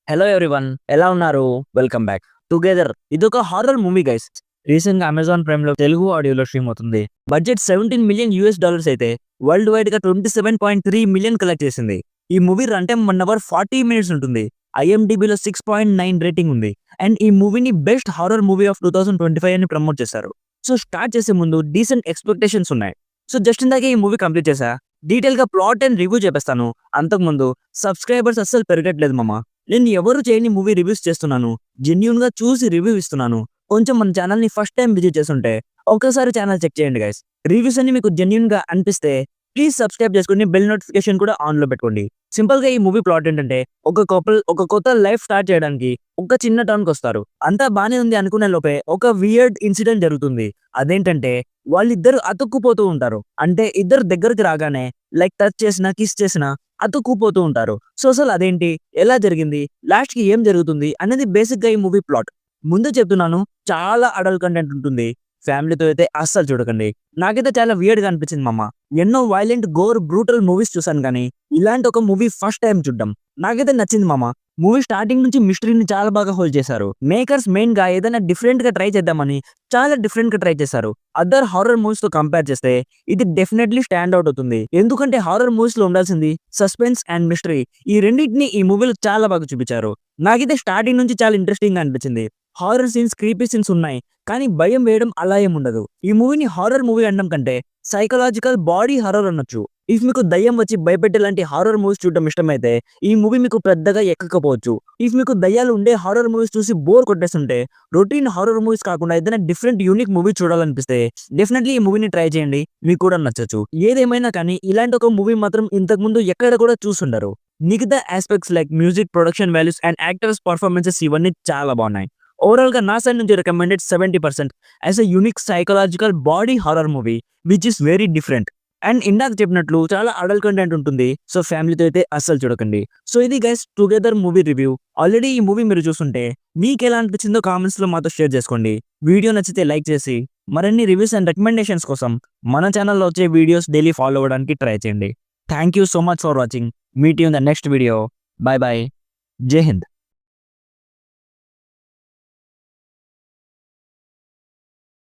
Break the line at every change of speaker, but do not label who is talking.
Hello everyone, ఎలా ఉన్నారు? Welcome back. Together ఇదొక హారర్ మూవీ గైస్. రీసెంట్ గా అమెజాన్ ప్రైమ్ లో తెలుగు ఆడియోలో స్ట్రీమ్ అవుతుంది. బడ్జెట్ $17 మిలియన్ అయితే వరల్డ్ వైడ్ గా 27.3 మిలియన్ కలెక్ట్ చేసింది. ఈ movie run time 1 hour 40 minutes ఉంటుంది. ఐఎండిబిలో 6.9 రేటింగ్ ఉంది. అండ్ ఈ మూవీని బెస్ట్ హారర్ మూవీ ఆఫ్ 2025 అని ప్రమోట్ చేశారు. సో స్టార్ట్ చేసే ముందు డీసెంట్ ఎక్స్పెక్టేషన్స్ ఉన్నాయి. సో జస్ట్ ఇందాకే ఈ మూవీ కంప్లీట్ చేశా. డీటెయిల్ గా ప్లాట్ అండ్ రివ్యూ చెప్పేస్తాను. అంతకుముందు సబ్స్క్రైబర్స్ అస్సలు పెరగట్లేదు మామ. నేను ఎవరు చేయని మూవీ రివ్యూస్ చేస్తున్నాను. జెన్యూన్ గా చూసి రివ్యూ ఇస్తున్నాను. కొంచెం మన ఛానల్ ని ఫస్ట్ టైం విజిట్ చేస్తుంటే ఒక్కసారి ఛానల్ చెక్ చేయండి గైస్. రివ్యూస్ అన్ని మీకు జెన్యూన్ గా అనిపిస్తే ప్లీజ్ సబ్స్క్రైబ్ చేసుకుని బెల్ నోటిఫికేషన్ కూడా ఆన్ లో పెట్టుకోండి. సింపుల్ గా ఈ మూవీ ప్లాట్ ఏంటంటే, ఒక కపుల్ ఒక కొత్త లైఫ్ స్టార్ట్ చేయడానికి ఒక చిన్న టౌన్ కి వస్తారు. అంతా బానే ఉంది అనుకునే లోపే ఒక వియర్డ్ ఇన్సిడెంట్ జరుగుతుంది. అదేంటంటే వాళ్ళిద్దరు అతుక్కుపోతూ ఉంటారు. అంటే ఇద్దరు దగ్గరికి రాగానే లైక్ టచ్ చేసినా కిస్ చేసినా అతుక్కుపోతూ ఉంటారు. సో అసలు అదేంటి, ఎలా జరిగింది, లాస్ట్ కి ఏం జరుగుతుంది అనేది బేసిక్ గా ఈ మూవీ ప్లాట్. ముందు చెప్తున్నాను, చాలా అడల్ట్ కంటెంట్ ఉంటుంది. ఫ్యామిలీతో అయితే అస్సలు చూడకండి. నాకైతే చాలా వియర్డ్ గా అనిపించింది మామ. ఎన్నో వైలెంట్ గోర్ బ్రూటల్ మూవీస్ చూసాను కానీ ఇలాంటి ఒక మూవీ ఫస్ట్ టైం చూడడం నాకైతే నచ్చింది మామ. మూవీ స్టార్టింగ్ నుంచి మిస్టరీని చాలా బాగా హోల్డ్ చేశారు. మేకర్స్ మెయిన్ గా ఏదైనా డిఫరెంట్ గా ట్రై చేద్దామని చాలా డిఫరెంట్ గా ట్రై చేశారు. అదర్ హారర్ మూవీస్ తో కంపేర్ చేస్తే ఇది డెఫినెట్లీ స్టాండ్ అవుట్ అవుతుంది. ఎందుకంటే హారర్ మూవీస్ లో ఉండాల్సింది సస్పెన్స్ అండ్ మిస్టరీ. ఈ రెండింటిని ఈ మూవీలో చాలా బాగా చూపించారు. నాకైతే స్టార్టింగ్ నుంచి చాలా ఇంట్రెస్టింగ్ గా అనిపించింది. హారర్ సీన్స్, క్రీపీ సీన్స్ ఉన్నాయి కానీ భయం వేయడం అలా ఏం ఉండదు. ఈ మూవీని హారర్ మూవీ అనడం కంటే సైకలాజికల్ బాడీ హారర్ అనొచ్చు. ఇఫ్ మీకు దయ్యం వచ్చి భయపెట్టే లాంటి హారర్ మూవీస్ చూడడం ఇష్టమైతే ఈ మూవీ మీకు పెద్దగా ఎక్కకపోవచ్చు. ఇఫ్ మీకు దయ్యాలు ఉండే హారర్ మూవీస్ చూసి బోర్ కొట్టేస్తుంటే, రొటీన్ హారర్ మూవీస్ కాకుండా ఏదైనా డిఫరెంట్ యూనిక్ మూవీ చూడాలనిపిస్తే డెఫినెట్లీ ఈ మూవీని ట్రై చేయండి. మీకు కూడా నచ్చచ్చు. ఏదేమైనా కానీ ఇలాంటి ఒక మూవీ మాత్రం ఇంతకు ముందు ఎక్కడ కూడా చూసుండరు. మిగతా aspects like music, production values and actors performances ఇవన్నీ చాలా బాగున్నాయి. ఓవరాల్ గా నా సైడ్ నుంచి recommended 70% as a unique psychological body horror movie which is very different. And ఇందాక చెప్పినట్లు చాలా అడల్ట్ కంటెంట్ ఉంటుంది. సో ఫ్యామిలీతో అయితే అస్సలు చూడకండి. సో ఇది guys together movie review. Already ఈ మూవీ మీరు చూస్తుంటే మీకు ఎలా అనిపించిందో కామెంట్స్ లో మాతో షేర్ చేసుకోండి. వీడియో నచ్చితే లైక్ చేసి మరిన్ని రివ్యూస్ అండ్ రికమెండేషన్స్ కోసం మన ఛానల్లో వచ్చే వీడియోస్ డైలీ ఫాలో అవ్వడానికి ట్రై చేయండి. Thank you so much for watching. Meet you in the next video. By by. జై హింద్.